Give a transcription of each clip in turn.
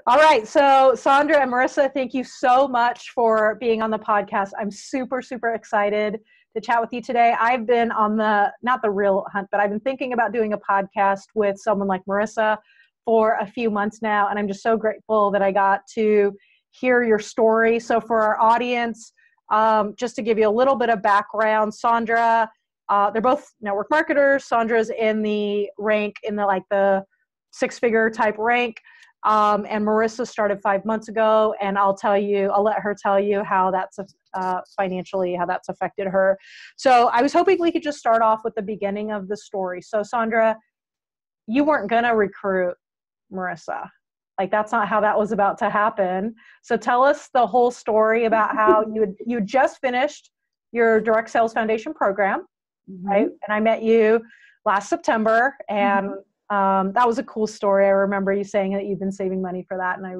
All right. So Sandra and Marissa, thank you so much for being on the podcast. I'm super, super excited to chat with you today. I've been on not the real hunt, but I've been thinking about doing a podcast with someone like Marissa for a few months now. And I'm just so grateful that I got to hear your story. So for our audience, just to give you a little bit of background, Sandra, they're both network marketers. Sandra's in the rank, in the six-figure type rank. And Marissa started 5 months ago, and I'll let her tell you how that's financially, how that's affected her. So I was hoping we could just start off with the beginning of the story. So Sandra, you weren't going to recruit Marissa. Like, that's not how that was about to happen. So tell us the whole story about how you just finished your Direct Sales Foundation program, right? And I met you last September, and that was a cool story. I remember you saying that you've been saving money for that, and I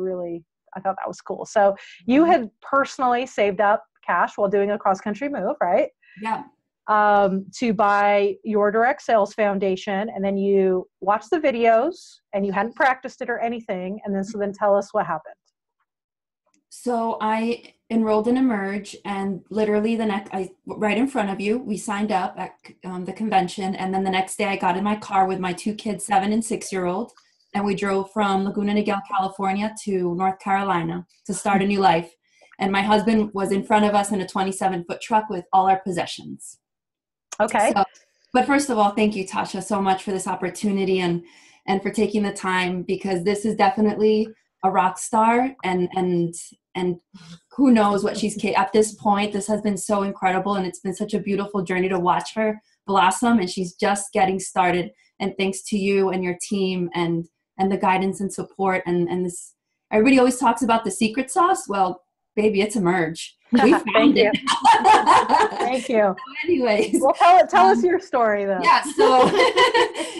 thought that was cool. So you had personally saved up cash while doing a cross-country move, right? Yeah. To buy your Direct Sales Foundation, and then you watched the videos, and you hadn't practiced it or anything, and then tell us what happened. So I enrolled in Emerge, and literally right in front of you, we signed up at the convention. And then the next day I got in my car with my two kids, 7 and 6-year-old. And we drove from Laguna Niguel, California to North Carolina to start a new life. And my husband was in front of us in a 27-foot truck with all our possessions. Okay. But first of all, thank you, Tasha, so much for this opportunity and for taking the time, because this is definitely a rock star, and who knows what she's at this point. This has been so incredible, and it's been such a beautiful journey to watch her blossom, and she's just getting started. And thanks to you and your team and the guidance and support and this, everybody always talks about the secret sauce. Well, baby, it's Emerge. We found it. Thank you. So anyways, well, tell us your story though. Yeah.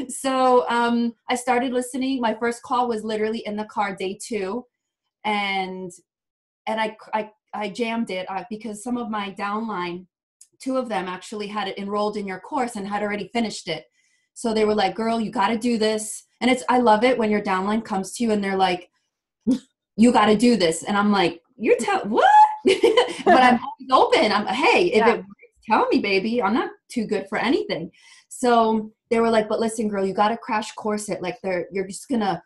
So I started listening. My first call was literally in the car, day 2, and I jammed it because some of my downline, 2 of them actually had it enrolled in your course and had already finished it. So they were like, "Girl, you got to do this." And I love it when your downline comes to you and they're like, "You got to do this," and I'm like, what? But I'm always open. Hey, if it works, tell me, baby. I'm not too good for anything. So they were like, "But listen, girl, you got to crash course it. Like, you're just gonna,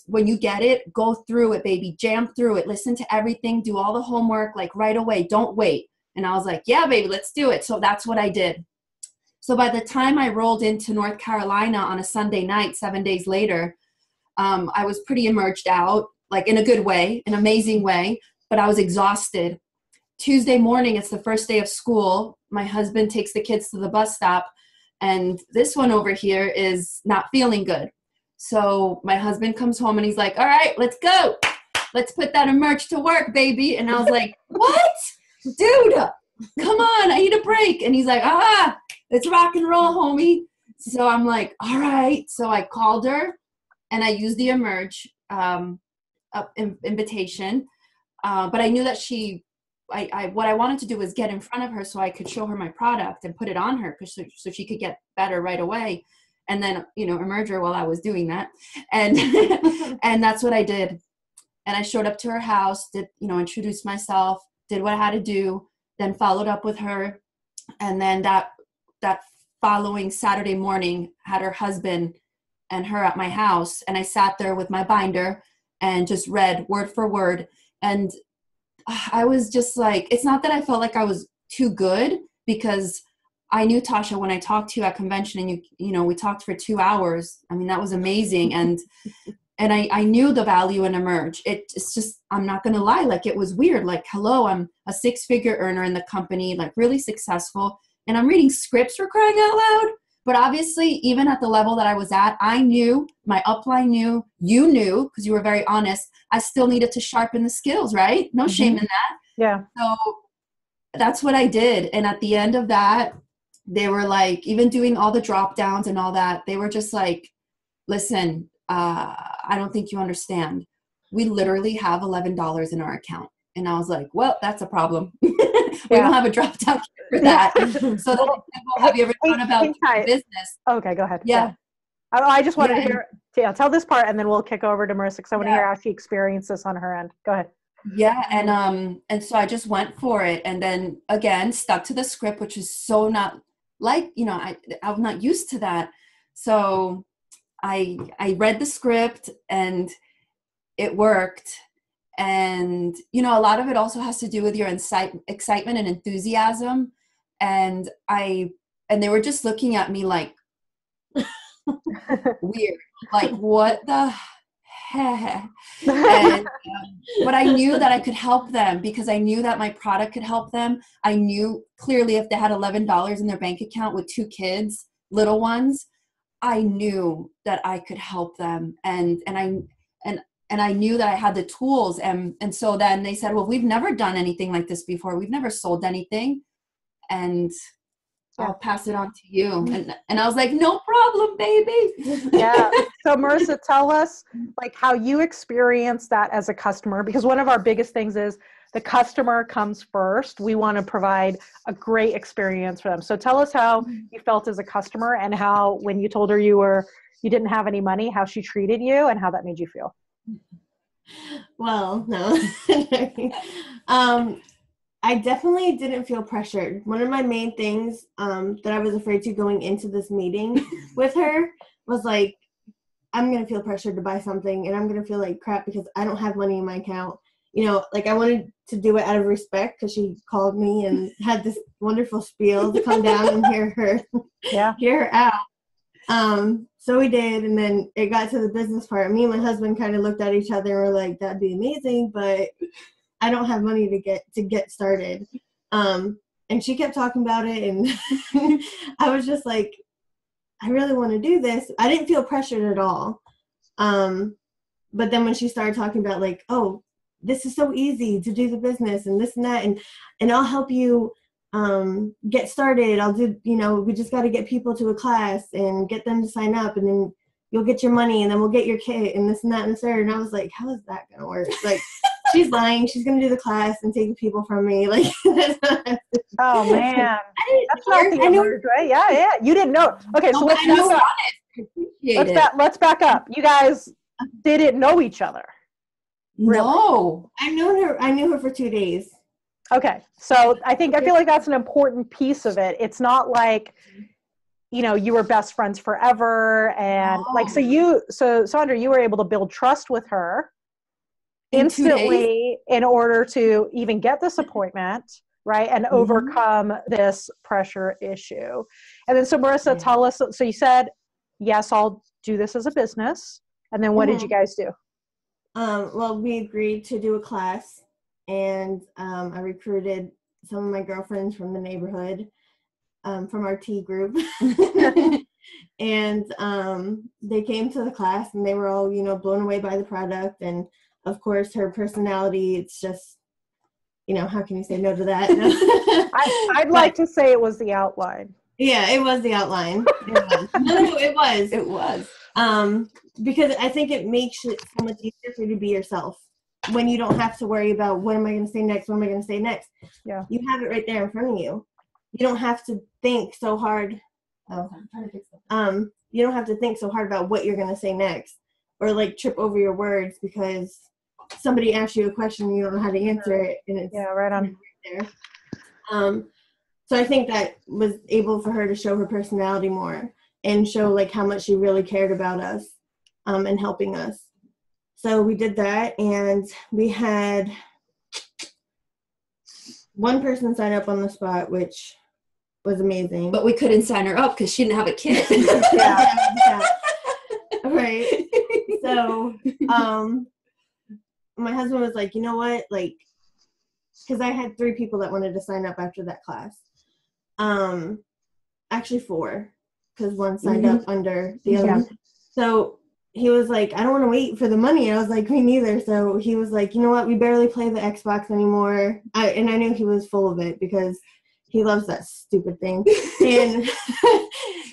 when you get it, go through it, baby. Jam through it. Listen to everything. Do all the homework, like, right away. Don't wait." And I was like, "Yeah, baby, let's do it." So that's what I did. So by the time I rolled into North Carolina on a Sunday night, 7 days later, I was pretty emerged out, like in a good way, an amazing way, but I was exhausted. Tuesday morning, it's the first day of school. My husband takes the kids to the bus stop, and this one over here is not feeling good. So my husband comes home and he's like, "All right, let's go. Let's put that Emerge to work, baby." And I was like, "What? Dude, come on, I need a break." And he's like, "It's rock and roll, homie." So I'm like, "All right." So I called her and I used the Emerge invitation. But I knew that what I wanted to do was get in front of her so I could show her my product and put it on her so she could get better right away. And then, Emerge her while I was doing that. And, and that's what I did. And I showed up to her house, introduced myself, did what I had to do, then followed up with her. And then that following Saturday morning had her husband and her at my house. And I sat there with my binder and just read word for word. And I was just like, it's not that I felt like I was too good, because I knew, Tasha, when I talked to you at convention and we talked for 2 hours. I mean, that was amazing. And I knew the value in Emerge. It's just, I'm not going to lie. Like, it was weird. Like, hello, I'm a 6-figure earner in the company, like really successful. And I'm reading scripts, for crying out loud. But obviously, even at the level that I was at, I knew, my upline knew, you knew, because you were very honest, I still needed to sharpen the skills, right? No shame in that. Yeah. So that's what I did. And at the end of that, they were like, even doing all the drop downs and all that, they were just like, "Listen, I don't think you understand. We literally have $11 in our account." And I was like, "Well, that's a problem." We don't have a drop down for that. So have you ever thought about business? Okay, go ahead. Yeah. I just wanted to hear, Yeah, tell this part and then we'll kick over to Marissa because I want to hear how she experienced this on her end. Go ahead. Yeah, and so I just went for it, and then again stuck to the script, which is so not like, you know, I'm not used to that. So I read the script and it worked. And, you know, a lot of it also has to do with your excitement and enthusiasm. And they were just looking at me like weird, like what the heck? And, but I knew that I could help them because I knew that my product could help them. I knew clearly if they had $11 in their bank account with 2 kids, little ones, I knew that I could help them. And I knew that I had the tools. And so then they said, well, we've never done anything like this before. We've never sold anything. And I'll pass it on to you. And I was like, no problem, baby. Yeah. So Marissa, tell us like how you experience that as a customer, because one of our biggest things is the customer comes first. We want to provide a great experience for them. So tell us how you felt as a customer and how, when you told her you didn't have any money, how she treated you and how that made you feel. Well, no. I definitely didn't feel pressured. One of my main things that I was afraid to going into this meeting with her was like, I'm going to feel pressured to buy something and I'm going to feel like crap because I don't have money in my account. You know, like I wanted to do it out of respect because she called me and had this wonderful spiel to come down and hear her out. So we did, and then it got to the business part. Me and my husband kind of looked at each other and were like, that'd be amazing, but I don't have money to get started. And she kept talking about it, and I was just like, I really want to do this. I didn't feel pressured at all. But then when she started talking about like, oh, this is so easy to do the business and this and that, and I'll help you get started. I'll do, you know, we just got to get people to a class and get them to sign up, and then you'll get your money, and then we'll get your kit and this and that and the third. And I was like, how is that going to work? Like, she's lying. She's going to do the class and take the people from me. Like, oh man, that's not the word, right? Yeah. You didn't know. Okay, so let's back up. You guys didn't know each other. Really? No, I knew her for 2 days. Okay, so I feel like that's an important piece of it. It's not like, you know, you were best friends forever, and so Sandra, you were able to build trust with her instantly in order to even get this appointment, right, and overcome this pressure issue. And then, so Marissa, tell us. So you said, yes, I'll do this as a business, and then what did you guys do? Well, we agreed to do a class, and I recruited some of my girlfriends from the neighborhood, from our tea group. And they came to the class, and they were all, you know, blown away by the product. And of course, her personality, it's just, you know, how can you say no to that? I'd like to say it was the outline. Yeah, it was the outline. It was. it was. Because I think it makes it so much easier for you to be yourself when you don't have to worry about what am I going to say next? What am I going to say next? Yeah. You have it right there in front of you. You don't have to think so hard. You don't have to think so hard about what you're going to say next, or like trip over your words because somebody asks you a question and you don't know how to answer it, and it's right on there. So I think that was able for her to show her personality more and show like how much she really cared about us, and helping us. So we did that, and we had one person sign up on the spot, which was amazing. But we couldn't sign her up because she didn't have a kid. yeah. Right. So my husband was like, you know what? Like, because I had 3 people that wanted to sign up after that class. Actually 4, because one signed up under the other one. So he was like, I don't want to wait for the money. I was like, me neither. So he was like, you know what? We barely play the Xbox anymore. And I knew he was full of it because he loves that stupid thing. And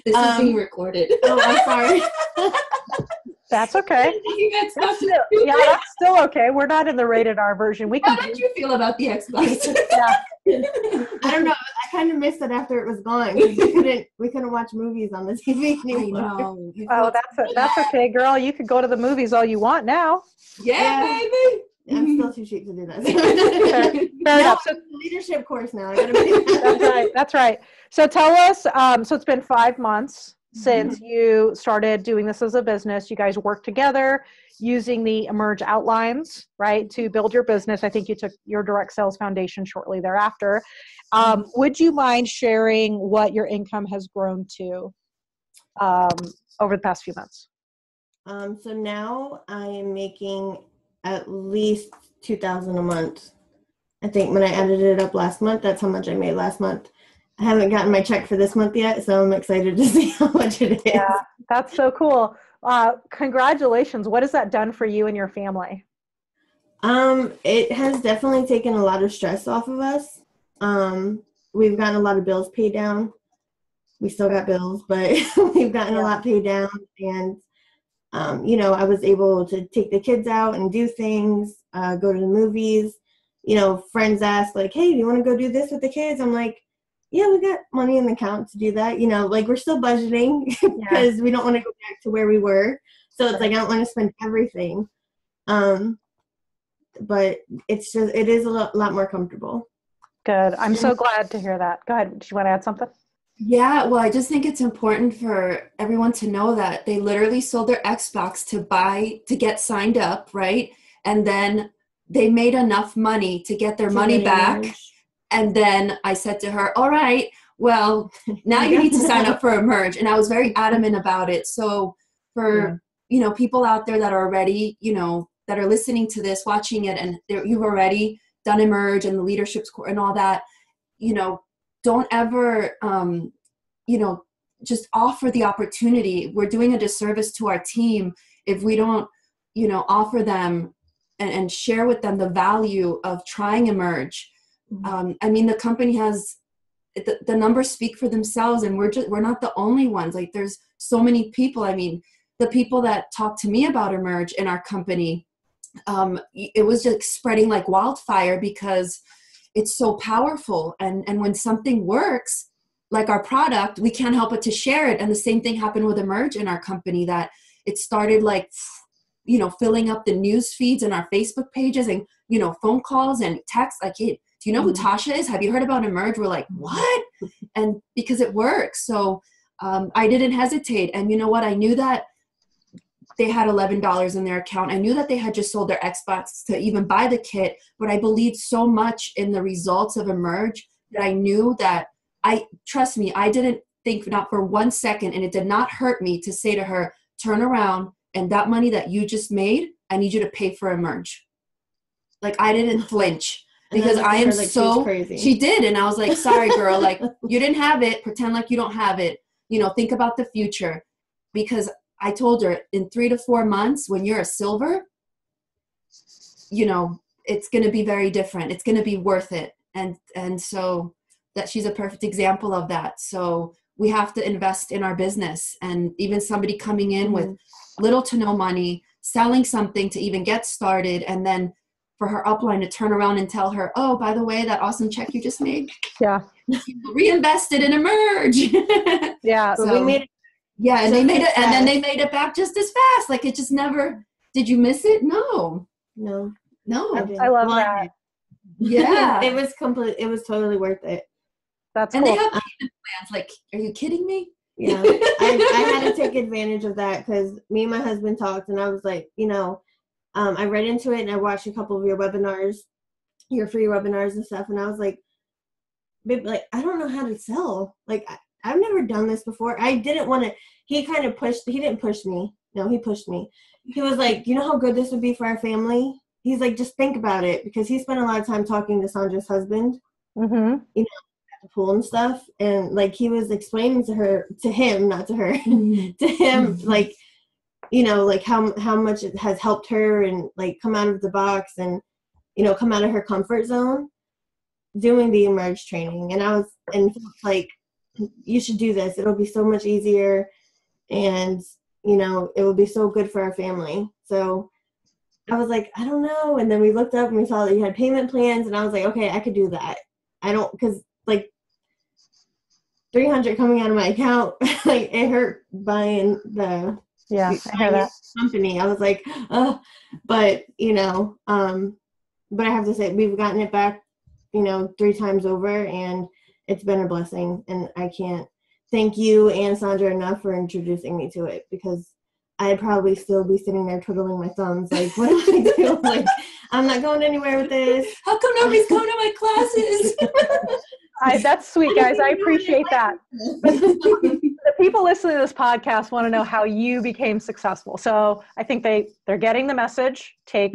this is being recorded. Oh, I'm sorry. That's okay. That's still okay. We're not in the rated R version. How did you feel about the Xbox? I don't know. I kind of missed it after it was gone because we couldn't watch movies on the TV anymore. I know. Oh, that's okay, girl. You could go to the movies all you want now. Yeah, baby. I'm still too cheap to do that. Fair enough. So, leadership course now. I gotta make that. that's right. That's right. So tell us. So it's been 5 months since you started doing this as a business. You guys worked together using the Emerge outlines, right, to build your business. I think you took your direct sales foundation shortly thereafter. Would you mind sharing what your income has grown to over the past few months? So now I am making at least $2,000 a month. I think when I added it up last month, that's how much I made last month. I haven't gotten my check for this month yet, so I'm excited to see how much it is. Yeah, that's so cool. Congratulations. What has that done for you and your family? It has definitely taken a lot of stress off of us. We've gotten a lot of bills paid down. We still got bills, but we've gotten a lot paid down. And, I was able to take the kids out and do things, go to the movies. Friends ask like, hey, do you want to go do this with the kids? I'm like, yeah, we got money in the account to do that. We're still budgeting because we don't want to go back to where we were. So it's like, I don't want to spend everything. But it is a lot more comfortable. Good. I'm so glad to hear that. Go ahead. Do you want to add something? Yeah, well, I just think it's important for everyone to know that they literally sold their Xbox to get signed up, right? And then they made enough money to get their money back. And then I said to her, all right, well, now you need to sign up for Emerge. And I was very adamant about it. So for, people out there that are already, that are listening to this, watching it, and you've already done Emerge and the leadership course and all that, don't ever, just offer the opportunity. We're doing a disservice to our team if we don't, offer them and share with them the value of trying Emerge. The company has, the numbers speak for themselves, and we're not the only ones. Like, there's so many people. The people that talk to me about Emerge in our company, it was just spreading like wildfire because it's so powerful. And when something works, like our product, we can't help but to share it. And the same thing happened with Emerge in our company, that it started like, filling up the news feeds and our Facebook pages and, phone calls and texts. Like, hey, do you know who Tasha is? Have you heard about Emerge? We're like, what? And because it works. So I didn't hesitate. And you know what? I knew that they had $11 in their account. I knew that they had just sold their Xbox to even buy the kit, but I believed so much in the results of Emerge that I knew that trust me, I didn't think not for 1 second, and it did not hurt me to say to her, turn around, and that money that you just made, I need you to pay for Emerge. Like, I didn't flinch because I am like so crazy. She did. And I was like, sorry, girl, like, you didn't have it. Pretend like you don't have it. Think about the future. Because I told her in 3 to 4 months, when you're a silver, it's going to be very different. It's going to be worth it. And so that she's a perfect example of that. So we have to invest in our business. And even somebody coming in with little to no money, selling something to even get started, and then for her upline to turn around and tell her, oh, by the way, that awesome check you just made, reinvest it in Emerge. So we made it. Yeah, and they made it, and then they made it back just as fast. Like, it just never. Did you miss it? No. I love that. Yeah, it was complete. It was totally worth it. That's and cool. they have payment plans. Like, are you kidding me? Yeah, I had to take advantage of that because me and my husband talked, and I was like, I read into it and I watched a couple of your webinars, your free webinars and stuff, and I was like, babe, like, I don't know how to sell. Like, I've never done this before. I didn't want to. He didn't push me. No, he pushed me. He was like, you know how good this would be for our family? He's like, just think about it, because he spent a lot of time talking to Sandra's husband, at the pool and stuff. And like, he was explaining to him, not to her, to him, like, like how much it has helped her and like come out of the box and, come out of her comfort zone doing the Emerge training. And like, you should do this. It'll be so much easier. And, it will be so good for our family. So I was like, I don't know. And then we looked up and we saw that you had payment plans, and I was like, okay, I could do that. I don't, because like $300 coming out of my account, like it hurt buying the I hear that. company. I was like, oh, but but I have to say we've gotten it back, 3 times over, and it's been a blessing. And I can't thank you and Sandra enough for introducing me to it, because I'd probably still be sitting there twiddling my thumbs, like, what do I do? Like, I'm not going anywhere with this. How come nobody's coming to my classes? That's sweet, guys. I appreciate that. The people listening to this podcast want to know how you became successful. So I think they're getting the message. Take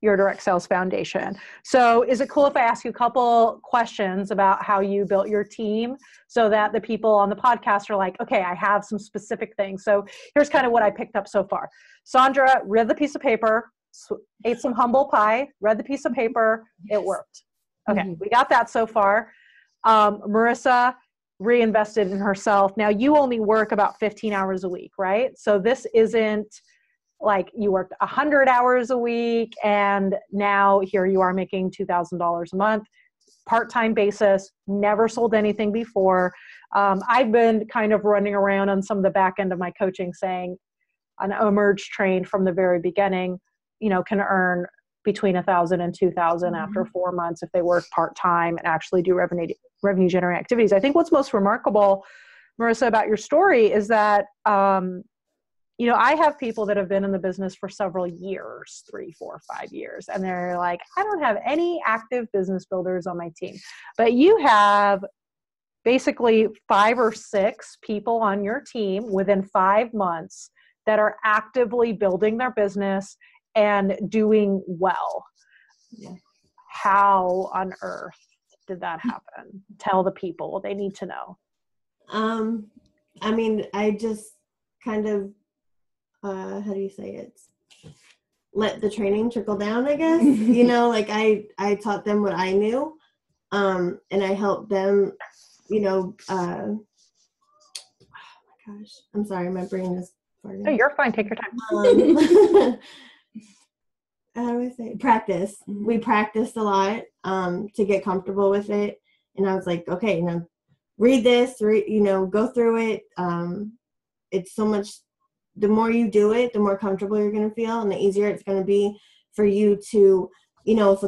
your direct sales foundation. So is it cool if I ask you a couple questions about how you built your team, so that the people on the podcast are like, okay, I have some specific things. So here's kind of what I picked up so far. Sandra read the piece of paper, ate some humble pie, read the piece of paper. It worked. Okay, we got that so far. Marissa reinvested in herself. Now you only work about 15 hours a week, right? So this isn't like you worked 100 hours a week and now here you are making $2,000 a month, part-time basis, never sold anything before. I've been kind of running around on some of the back end of my coaching saying an emerge trained from the very beginning, can earn between $1,000 and $2,000 after 4 months if they work part-time and actually do revenue generating activities. I think what's most remarkable, Marissa, about your story is that, I have people that have been in the business for several years, 3, 4, 5 years, and they're like, I don't have any active business builders on my team. But you have basically 5 or 6 people on your team within 5 months that are actively building their business and doing well. Yeah. How on earth did that happen? Tell the people, they need to know. I just kind of, how do you say it? Let the training trickle down, I guess. Like I taught them what I knew, and I helped them, oh my gosh, I'm sorry, my brain is farting. Oh, you're fine. Take your time. How do I say it? Practice. We practiced a lot to get comfortable with it, and I was like, okay, read this, go through it. It's so much. The more you do it, the more comfortable you're going to feel, and the easier it's going to be for you to, if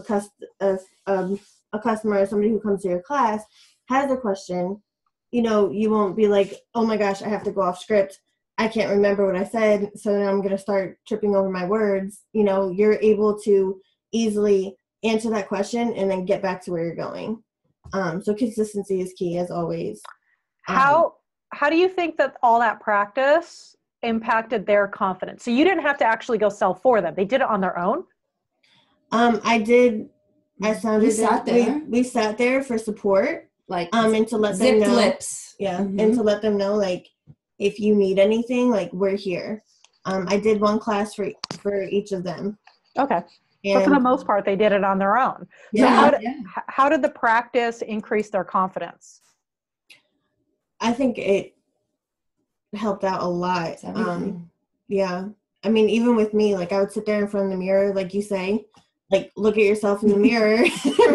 a customer or somebody who comes to your class has a question, you won't be like, oh my gosh, I have to go off script. I can't remember what I said, so then I'm going to start tripping over my words. You're able to easily answer that question and then get back to where you're going. So consistency is key, as always. How do you think that all that practice impacted their confidence? So you didn't have to actually go sell for them. They did it on their own? I did. We sat there. We sat there for support. Like, and to let them know. Lips. Yeah. And to let them know, like, if you need anything, like, we're here. I did one class for each of them. Okay. But for the most part, they did it on their own. Yeah. So how did the practice increase their confidence? I think it helped out a lot. Yeah. Even with me, like, I would sit there in front of the mirror, like you say, like, look at yourself in the mirror,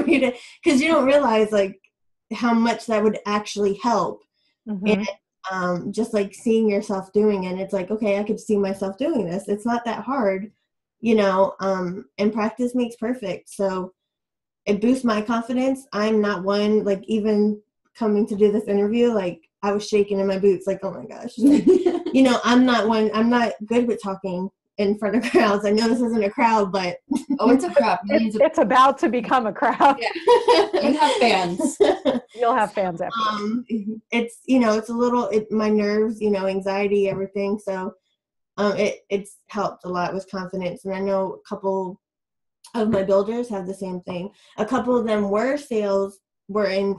read it, because you don't realize, like, how much that would actually help. And just like seeing yourself doing it, it's like, okay, I could see myself doing this. It's not that hard, and practice makes perfect. So it boosts my confidence. I'm not one, like, even coming to do this interview, like, I was shaking in my boots, like, oh my gosh. Like, I'm not good with talking in front of crowds. I know this isn't a crowd, but it's a crowd. It's about to become a crowd. Yeah. You have fans. You'll have fans after. It's, it's a little, my nerves, anxiety, everything. So it's helped a lot with confidence. And I know a couple of my builders have the same thing. A couple of them were in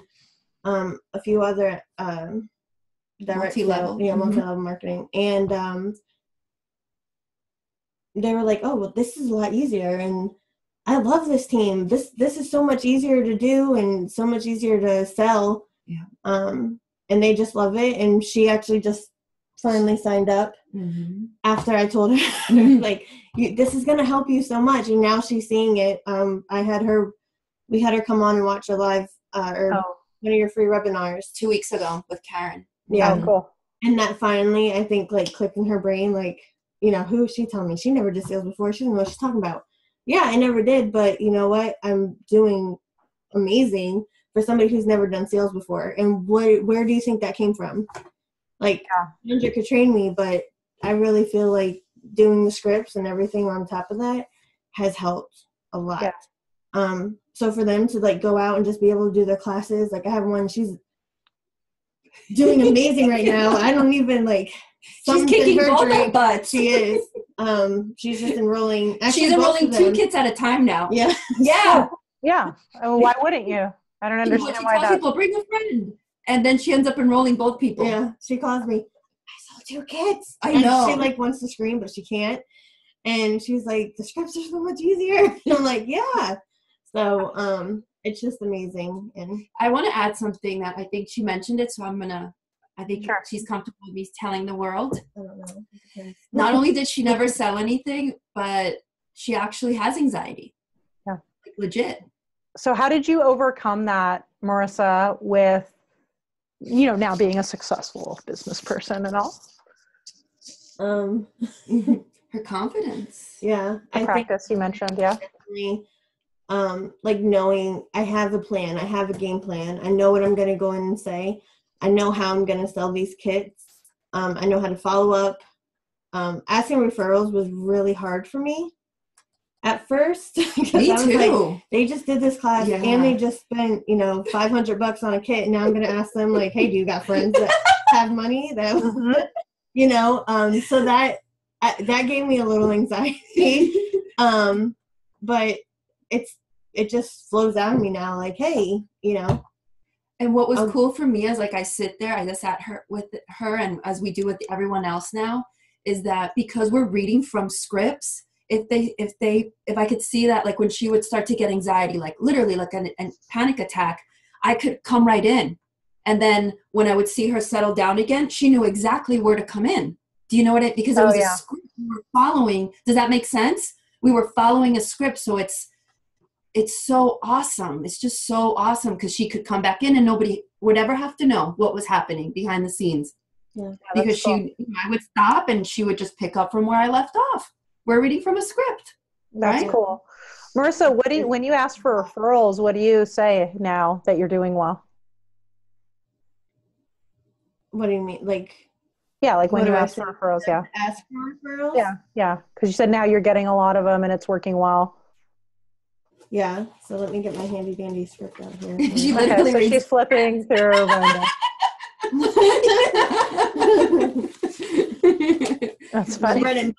a few other direct multi-level. Multi-level marketing, and they were like, oh, well, this is a lot easier, and I love this team. This is so much easier to do and so much easier to sell. Yeah. And they just love it. And she actually just finally signed up after I told her, like, this is going to help you so much. And now she's seeing it. I had her we had her come on and watch a live or one of your free webinars 2 weeks ago with Karen. Yeah. Oh, cool. And that finally, I think, like, clicked in her brain, like, you know, who is she telling me? She never did sales before. She doesn't know what she's talking about. Yeah, I never did, but you know what? I'm doing amazing for somebody who's never done sales before. And where do you think that came from? Like, Sandra could train me, but I really feel like doing the scripts and everything on top of that has helped a lot. Yeah. So for them to, like, go out and just be able to do their classes, like, I have one, she's doing amazing right now. I don't even, like, she's kicking both our butts. She is. She's just enrolling. Actually, she's enrolling 2 kids at a time now. Yeah. Yeah. Yeah. I mean, why wouldn't you? I don't understand she why tells that. people, bring a friend. And then she ends up enrolling both people. Yeah. She calls me, I saw 2 kids. I know. She, like, wants to scream, but she can't. And she's like, the scripts are so much easier. And I'm like, yeah. So, it's just amazing. And I want to add something that I think she mentioned it, so I think Sure. she's comfortable with me telling the world. I don't know. Not only did she never sell anything, but she actually has anxiety. Yeah. Like, legit. So how did you overcome that, Marissa, with, you know, now being a successful business person and all? Her confidence. Yeah. The practice you mentioned, yeah. Definitely, like, knowing I have a plan, I have a game plan, I know what I'm going to go in and say, I know how I'm going to sell these kits, I know how to follow up. Asking referrals was really hard for me at first. Me too. Like, they just did this class and they just spent, you know, $500 on a kit, and now I'm going to ask them, like, hey, do you got friends that have money that, you know, so that gave me a little anxiety. But it just flows out of me now, like, hey, you know. And what was cool for me is, like, I sit there, I just sat with her, and as we do with everyone else now, is that because we're reading from scripts, if I could see that, like, when she would start to get anxiety, like literally like a panic attack, I could come right in. And then when I would see her settle down again, she knew exactly where to come in. Do you know what because it was a script we were following. Does that make sense? We were following a script, so it's so awesome. It's just so awesome because she could come back in and nobody would ever have to know what was happening behind the scenes. Yeah, because I would stop and she would just pick up from where I left off. We're reading from a script. That's cool. Marissa, when you ask for referrals, what do you say now that you're doing well? What do you mean? Like, yeah, like when you ask for referrals, Ask for referrals? Yeah. Because you said now you're getting a lot of them and it's working well. Yeah. So let me get my handy dandy script out here. So she's flipping through Rhonda. That's funny. Bread and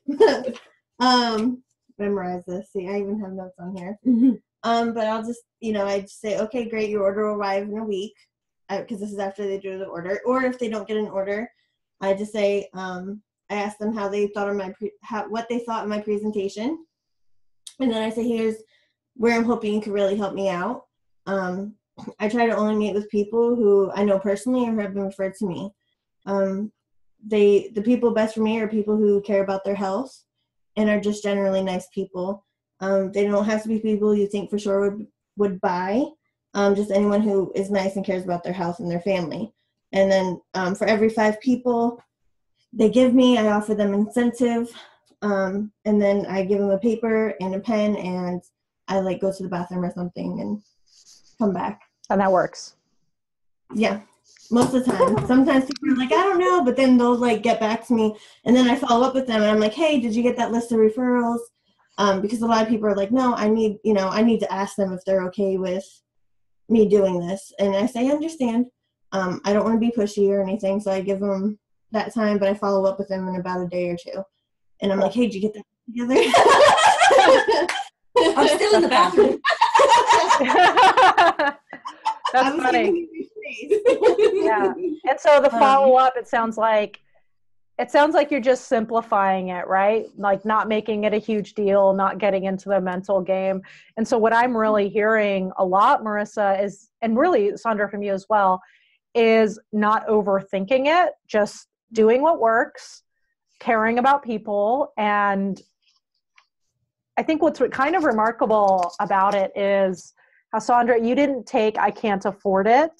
butter. Memorize this. See, I even have notes on here. But I'll just, I just say, okay, great, your order will arrive in a week, because this is after they do the order. Or if they don't get an order, I just say, I ask them how they thought of what they thought of my presentation, and then I say, here's where I'm hoping you could really help me out. I try to only meet with people who I know personally or have been referred to me. The people best for me are people who care about their health and are just generally nice people. They don't have to be people you think for sure would buy. Just anyone who is nice and cares about their health and their family. And then for every 5 people they give me, I offer them incentive. And then I give them a paper and a pen, and I go to the bathroom or something and come back. And that works. Yeah, most of the time. Sometimes people are like, I don't know, but then they'll get back to me, and then I follow up with them, and I'm like, hey, did you get that list of referrals? Because a lot of people are like, no, I need to ask them if they're okay with me doing this, and I say, I understand. I don't want to be pushy or anything, so I give them that time, but I follow up with them in about a day or 2, and I'm like, hey, did you get that together? I'm still in the bathroom. That's funny. Yeah. And so the follow-up, it sounds like you're just simplifying it, right? Like not making it a huge deal, not getting into the mental game. And so what I'm really hearing a lot, Marissa, is, and really Sandra from you as well, is not overthinking it, just doing what works, caring about people, and I think what's kind of remarkable about it is how, Sandra, you didn't take I can't afford it,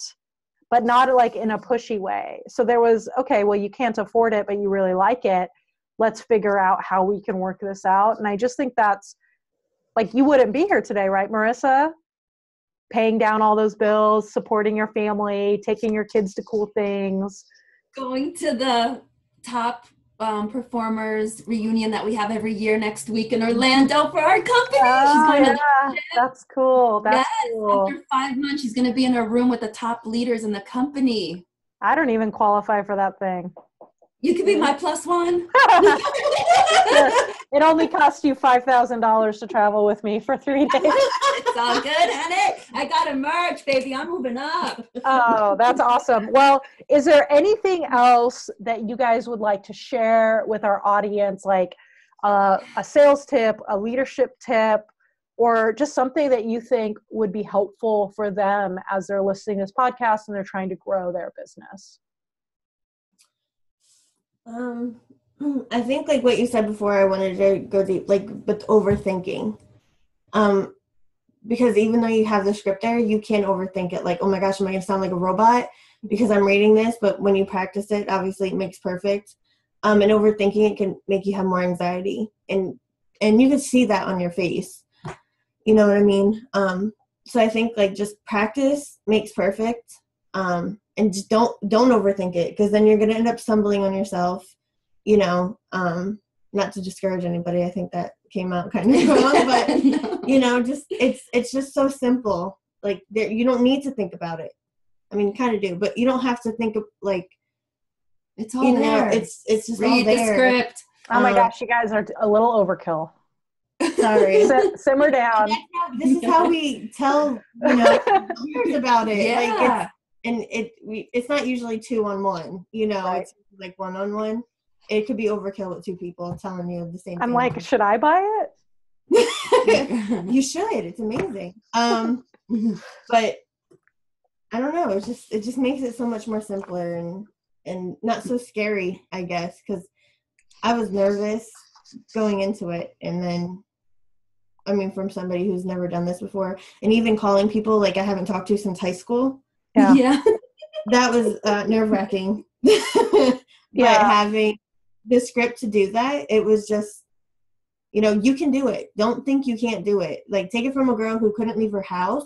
but not like in a pushy way. So there was, okay, well, you can't afford it, but you really like it. Let's figure out how we can work this out. And I just think that's like, you wouldn't be here today, right, Marissa? Paying down all those bills, supporting your family, taking your kids to cool things. Going to the top performers reunion that we have every year next week in Orlando for our company. Oh, yeah, that's cool. That's cool. After 5 months, she's going to be in a room with the top leaders in the company. I don't even qualify for that thing. You could be my plus one. It only cost you $5,000 to travel with me for 3 days. It's all good, honey. I got to merch, baby. I'm moving up. Oh, that's awesome. Well, is there anything else that you guys would like to share with our audience, like a sales tip, a leadership tip, or just something that you think would be helpful for them as they're listening to this podcast and they're trying to grow their business? I think like what you said before, I wanted to go deep, like with overthinking. Because even though you have the script there, you can't overthink it. Like, oh my gosh, am I going to sound like a robot because I'm reading this? But when you practice it, obviously it makes perfect. And overthinking it can make you have more anxiety, and you can see that on your face. You know what I mean? So I think like just practice makes perfect. And just don't overthink it, because then you're going to end up stumbling on yourself, you know, not to discourage anybody. I think that came out kind of wrong, but you know, just, it's just so simple. Like you don't need to think about it. I mean, you kind of do, but you don't have to think of like, it's all there. It's just read all there. The script. Oh my gosh, you guys are a little overkill. Sorry. Simmer down. This is how we tell, you know, others about it. Yeah. Like it's not usually 2-on-1, you know, right. It's like 1-on-1. It could be overkill with 2 people telling you the same thing. I'm like, should I buy it? You should. It's amazing. But I don't know. It just makes it so much more simpler and not so scary, I guess, because I was nervous going into it. And then, I mean, from somebody who's never done this before, and even calling people like I haven't talked to since high school. Yeah. That was nerve-wracking. But having the script to do that, it was just, you know, you can do it. Don't think you can't do it. Like, take it from a girl who couldn't leave her house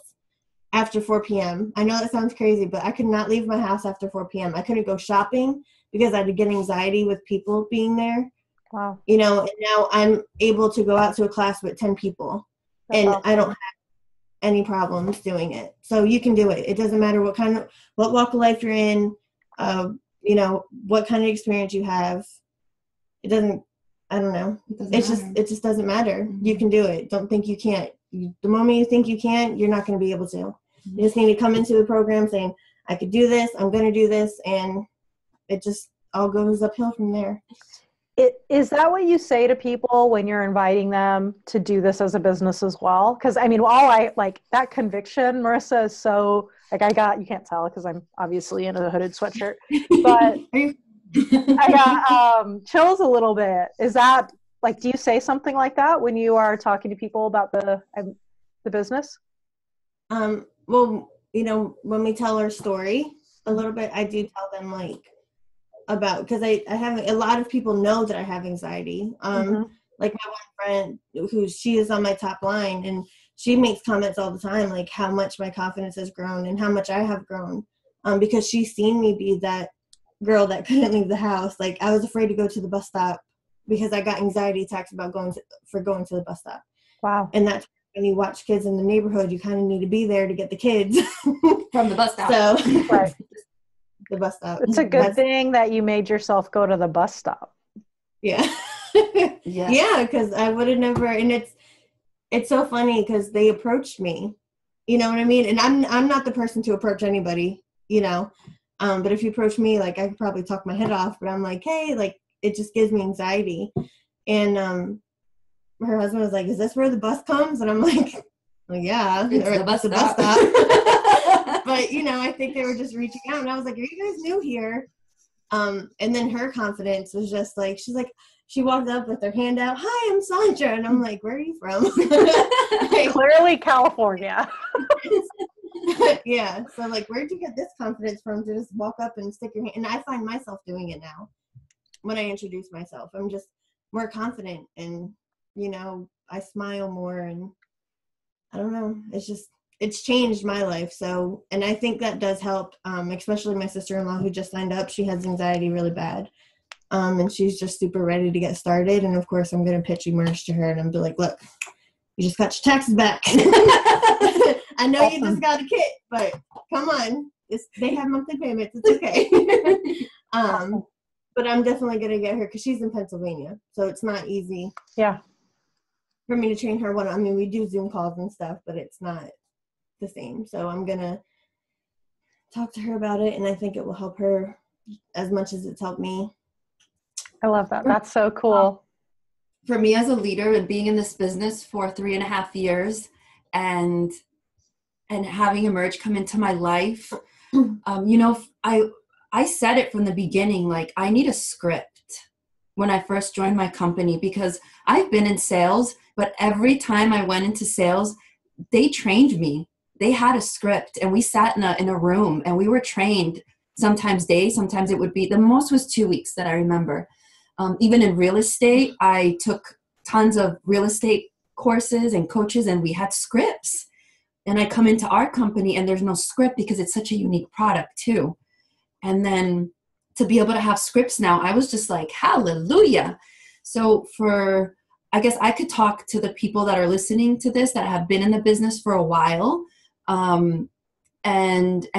after 4 p.m. I know that sounds crazy, but I could not leave my house after 4 p.m. I couldn't go shopping because I'd get anxiety with people being there. Wow. You know, and now I'm able to go out to a class with 10 people. That's and awesome. I don't have any problems doing it. So you can do it. It doesn't matter what walk of life you're in, you know, what kind of experience you have. It doesn't, I don't know. It just doesn't matter. Mm-hmm. You can do it. Don't think you can't. The moment you think you can't, you're not going to be able to. Mm-hmm. You just need to come into the program saying, I could do this, I'm going to do this, and it just all goes uphill from there. Is that what you say to people when you're inviting them to do this as a business as well? Because I mean, all I like that conviction, Marissa, is so like you can't tell because I'm obviously in a hooded sweatshirt, but I got chills a little bit. Is that like, do you say something like that when you are talking to people about the business? Well, you know, when we tell our story a little bit, I do tell them like, about, because I have a lot of people know that I have anxiety. Like my one friend she is on my top line, and she makes comments all the time like how much my confidence has grown and how much I have grown, because she's seen me be that girl that couldn't leave the house. Like I was afraid to go to the bus stop because I got anxiety attacks about going to the bus stop. Wow. And that's when you watch kids in the neighborhood, you kind of need to be there to get the kids from the bus stop. So right. The bus stop. It's a good thing that you made yourself go to the bus stop. Yeah. Yeah, because I would have never, and it's so funny because they approached me, you know what I mean? And I'm not the person to approach anybody, you know, but if you approach me, like I could probably talk my head off, but I'm like, hey, like it just gives me anxiety. And her husband was like, is this where the bus comes? And I'm like, well, yeah, it's the bus stop. But, you know, I think they were just reaching out, and I was like, are you guys new here? And then her confidence was just like, she walked up with her hand out. Hi, I'm Sandra. And I'm like, where are you from? Like, clearly California. Yeah. So like, where'd you get this confidence from to just walk up and stick your hand? And I find myself doing it now when I introduce myself. I'm just more confident and, I smile more, and I don't know. It's changed my life. So, and I think that does help, especially my sister-in-law who just signed up. She has anxiety really bad. And she's just super ready to get started. And of course, I'm going to pitch Emerge to her and I'm be like, look, you just got your taxes back. I know awesome. You just got a kit, but come on. They have monthly payments. It's okay. But I'm definitely going to get her because she's in Pennsylvania. So it's not easy. Yeah. For me to train her. We do Zoom calls and stuff, but it's not the same. So I'm going to talk to her about it. And I think it will help her as much as it's helped me. I love that. That's so cool. For me as a leader and being in this business for 3.5 years and having Emerge come into my life, I said it from the beginning, like I need a script when I first joined my company because I've been in sales, but every time I went into sales, they trained me. They had a script and we sat in a room and we were trained sometimes days, sometimes it would be, the most was 2 weeks that I remember. Even in real estate, I took tons of real estate courses and coaches and we had scripts. And I come into our company and there's no script because it's such a unique product too. And then to be able to have scripts now, I was just like, hallelujah. So I guess I could talk to the people that are listening to this that have been in the business for a while and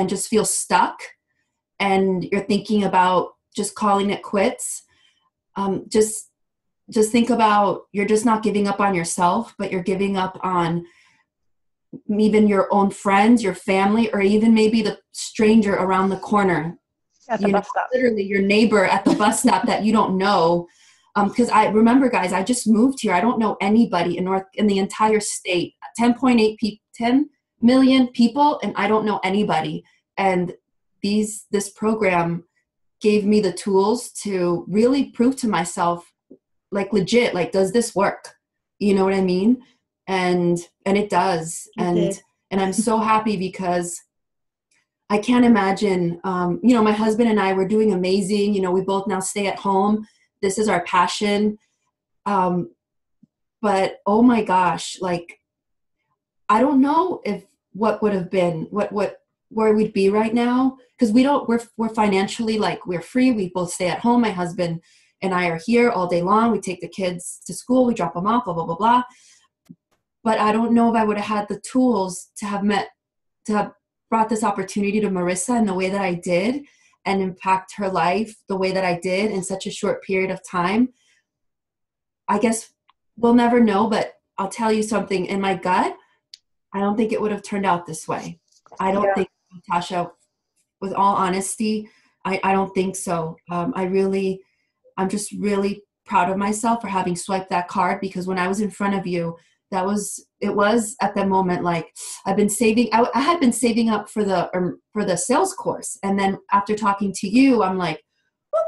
just feel stuck and you're thinking about just calling it quits. Just think about, you're just not giving up on yourself, but you're giving up on even your own friends, your family, or even maybe the stranger around the corner. At the bus stop. Literally your neighbor at the bus stop that you don't know. Because I remember, guys, I just moved here. I don't know anybody in the entire state. 10 million people, and I don't know anybody. And this program gave me the tools to really prove to myself, like legit, like, does this work? You know what I mean? And it does. And I'm so happy because I can't imagine, my husband and I were doing amazing. We both now stay at home. This is our passion. But oh my gosh, like, I don't know if what would have been, where we'd be right now. Cause we're financially, like, we're free. We both stay at home. My husband and I are here all day long. We take the kids to school. We drop them off, blah, blah, blah, blah. But I don't know if I would have had the tools to have brought this opportunity to Marissa in the way that I did and impact her life the way that I did in such a short period of time. I guess we'll never know, but I'll tell you something in my gut. I don't think it would have turned out this way. I don't think, Natasha, with all honesty, I don't think so. I'm just really proud of myself for having swiped that card, because when I was in front of you, it was at that moment, like, I've been saving, I had been saving up for the sales course. And then after talking to you, I'm like,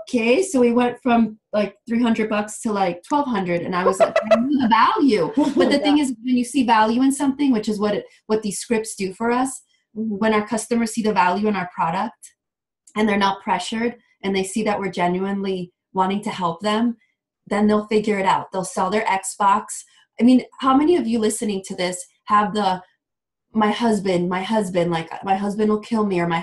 okay, so we went from like $300 to like $1,200. And I was like, I knew the value. But the thing is, when you see value in something, which is what these scripts do for us, when our customers see the value in our product and they're not pressured and they see that we're genuinely wanting to help them, then they'll figure it out. They'll sell their Xbox. I mean, how many of you listening to this have my husband, like, my husband will kill me, or I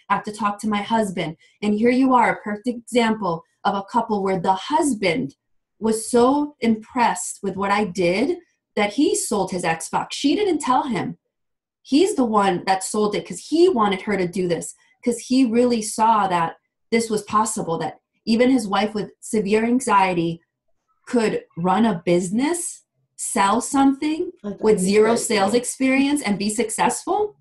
have to talk to my husband. And here you are, a perfect example of a couple where the husband was so impressed with what I did that he sold his Xbox. She didn't tell him. He's the one that sold it because he wanted her to do this, because he really saw that this was possible, that even his wife with severe anxiety could run a business, sell something with zero sales experience and be successful.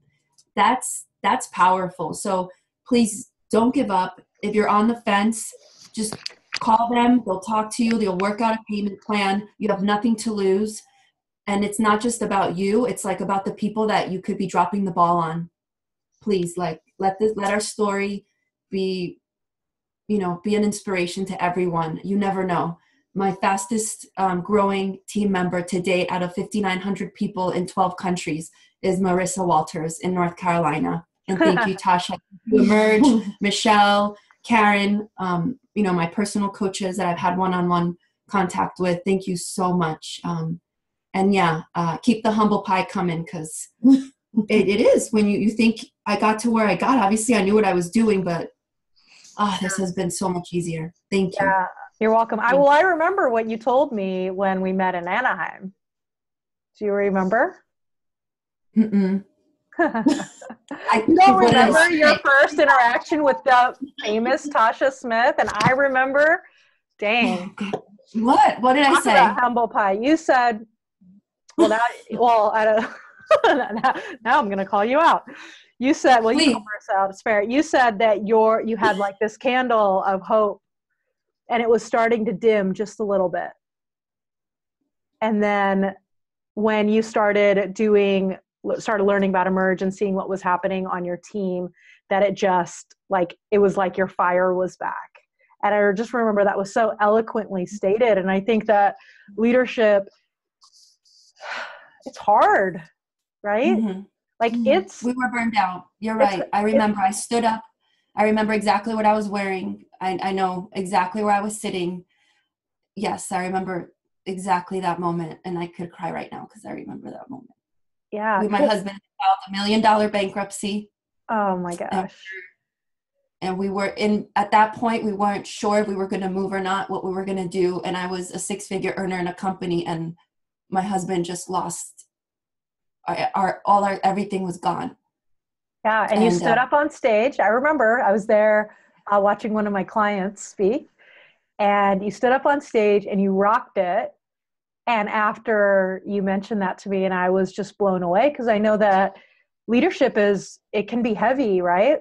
That's powerful. So please don't give up. If you're on the fence, just call them. They'll talk to you. They'll work out a payment plan. You have nothing to lose. And it's not just about you. It's like about the people that you could be dropping the ball on. Please, like, let our story be be an inspiration to everyone. You never know. My fastest growing team member to date out of 5,900 people in 12 countries is Marissa Walters in North Carolina. And thank you, Tasha. You Emerge, Michelle, Karen, my personal coaches that I've had one-on-one contact with. Thank you so much. Keep the humble pie coming, because it is when you think I got to where I got. Obviously, I knew what I was doing, but this has been so much easier. Thank you. Yeah, you're welcome. I remember what you told me when we met in Anaheim. Do you remember? Mm-mm. You don't remember your first interaction with the famous Tasha Smith? And I remember, dang. What did I say? About humble pie. You said, now I'm going to call you out. You said, Please. You call Marissa out, it's fair. You said that you had like this candle of hope, and it was starting to dim just a little bit. And then when you started learning about Emerge and seeing what was happening on your team, that it just it was like your fire was back. And I just remember that was so eloquently stated. And I think that leadership, it's hard, right? Mm-hmm. We were burned out. You're right. I remember I stood up. I remember exactly what I was wearing. I know exactly where I was sitting. Yes, I remember exactly that moment. And I could cry right now because I remember that moment. Yeah. My husband filed $1 million bankruptcy. Oh my gosh. And we were at that point, we weren't sure if we were going to move or not, what we were going to do. And I was a 6-figure earner in a company, and my husband just lost everything was gone. Yeah. And you stood up on stage. I remember I was there watching one of my clients speak, and you stood up on stage and you rocked it. And after you mentioned that to me, and I was just blown away, because I know that leadership it can be heavy, right?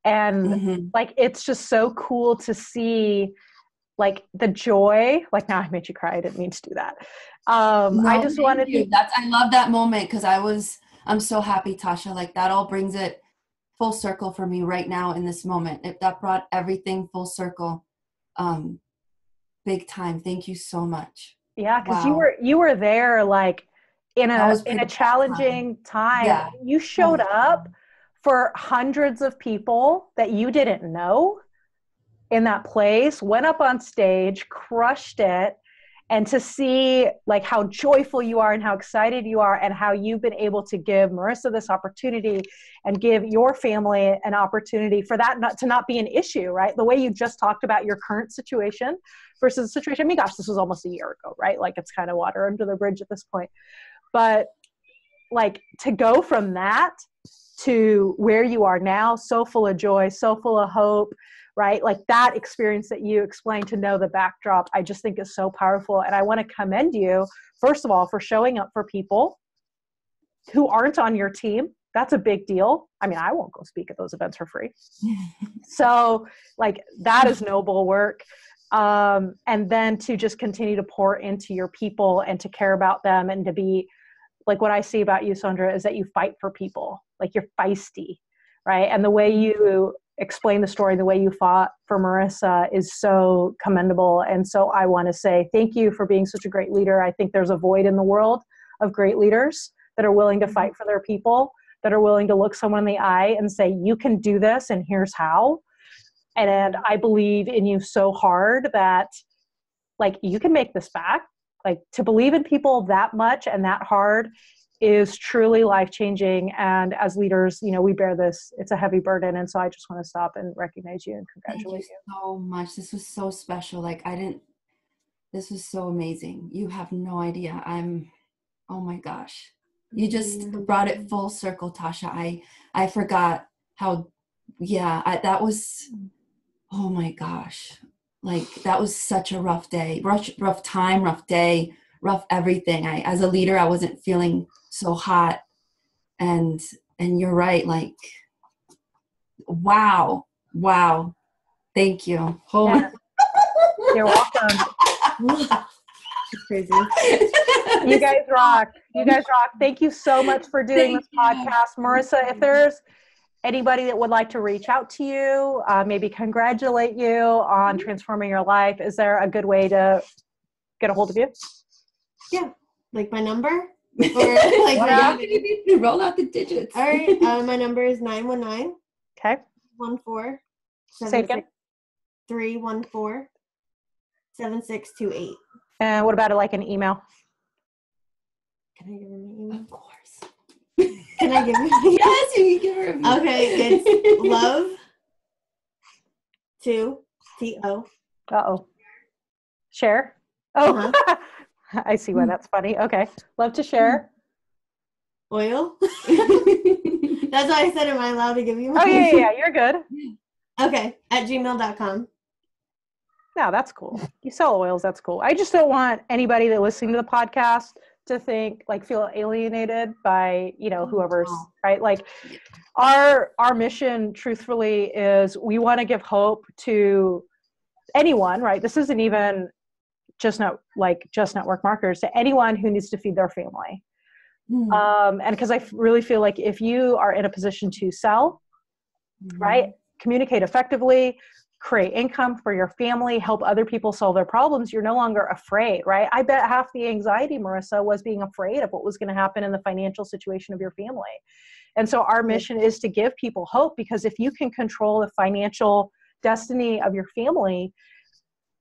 And it's just so cool to see the joy. Now I made you cry. I didn't mean to do that. I just wanted to. I love that moment, because I'm so happy, Tasha. That all brings it full circle for me right now in this moment. That brought everything full circle, big time. Thank you so much. Yeah, because you were there in a challenging time. Yeah. You showed up for hundreds of people that you didn't know in that place, went up on stage, crushed it, and to see how joyful you are and how excited you are, and how you've been able to give Marissa this opportunity and give your family an opportunity for that to not be an issue, right? The way you just talked about your current situation versus the situation. I mean, gosh, this was almost a year ago, right? It's kind of water under the bridge at this point. But to go from that to where you are now, so full of joy, so full of hope, right? That experience that you explained, to know the backdrop, I just think is so powerful. And I want to commend you, first of all, for showing up for people who aren't on your team. That's a big deal. I mean, I won't go speak at those events for free. So that is noble work. And then to just continue to pour into your people and to care about them, and to be what I see about you, Sandra, is that you fight for people. You're feisty, right? And the way you explain the story, the way you fought for Marissa is so commendable. And so I want to say thank you for being such a great leader. I think there's a void in the world of great leaders that are willing to fight for their people, that are willing to look someone in the eye and say, you can do this, and here's how. And I believe in you so hard that you can make this back. To believe in people that much and that hard is truly life-changing. And as leaders, we bear this. It's a heavy burden. And so I just want to stop and recognize you and congratulate you. Thank you so much. This was so special. This was so amazing. You have no idea. Oh my gosh. You just brought it full circle, Tasha. I forgot how, that was, oh my gosh. That was such a rough day, rough time, rough day, rough everything. As a leader, I wasn't feeling so hot. And you're right. Wow. Thank you. Yeah. You're welcome. Crazy. You guys rock. Thank you so much for doing this podcast. Marissa, if there's anybody that would like to reach out to you, maybe congratulate you on transforming your life, is there a good way to get a hold of you? Yeah, like my number? Or like roll out the digits. All right, my number is 919. Okay. 14 Say it again. 314 7628. And what about like an email? Can I give her my email? Of course. Can I give her? Yes, you can give her. Okay, it's love to T-O. Uh-oh. Share? Oh, Uh-huh. I see why that's funny. Okay. Love to share. Oil. That's why I said, am I allowed to give you Oh, one? yeah, you're good. Okay, at gmail.com. No, that's cool. You sell oils, that's cool. I just don't want anybody that listening to the podcast to think, like, feel alienated by, whoever's, right? Like, our mission, truthfully, is we want to give hope to anyone, right? This isn't even just network marketers, to anyone who needs to feed their family. And because I really feel like if you are in a position to sell, right, communicate effectively, create income for your family, help other people solve their problems, you're no longer afraid, right? I bet half the anxiety, Marissa, was being afraid of what was going to happen in the financial situation of your family. And so our mission is to give people hope, because if you can control the financial destiny of your family,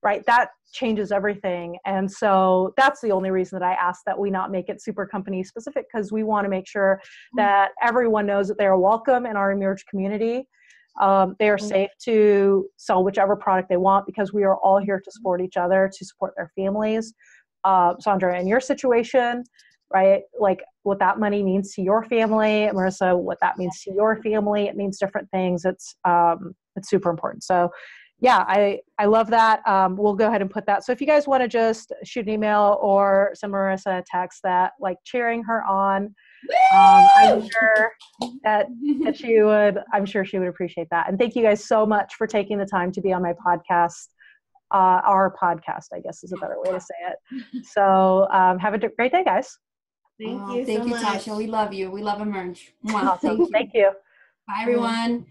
right, that changes everything. And so that's the only reason that I asked that we not make it super company specific, because we want to make sure that everyone knows that they are welcome in our Emerge community. They are safe to sell whichever product they want, because we are all here to support each other, to support their families. Sandra, in your situation, right, like what that money means to your family, Marissa, what that means to your family, it means different things. It's super important. So yeah, I love that. We'll go ahead and put that. So if you guys want to just shoot an email or send Marissa a text that, like, cheering her on, I'm sure that she would, appreciate that. And thank you guys so much for taking the time to be on my podcast. Our podcast, I guess, is a better way to say it. So have a great day, guys. Thank you so much. Tasha. We love you. We love Emerge. Awesome. Thank you. Bye, everyone.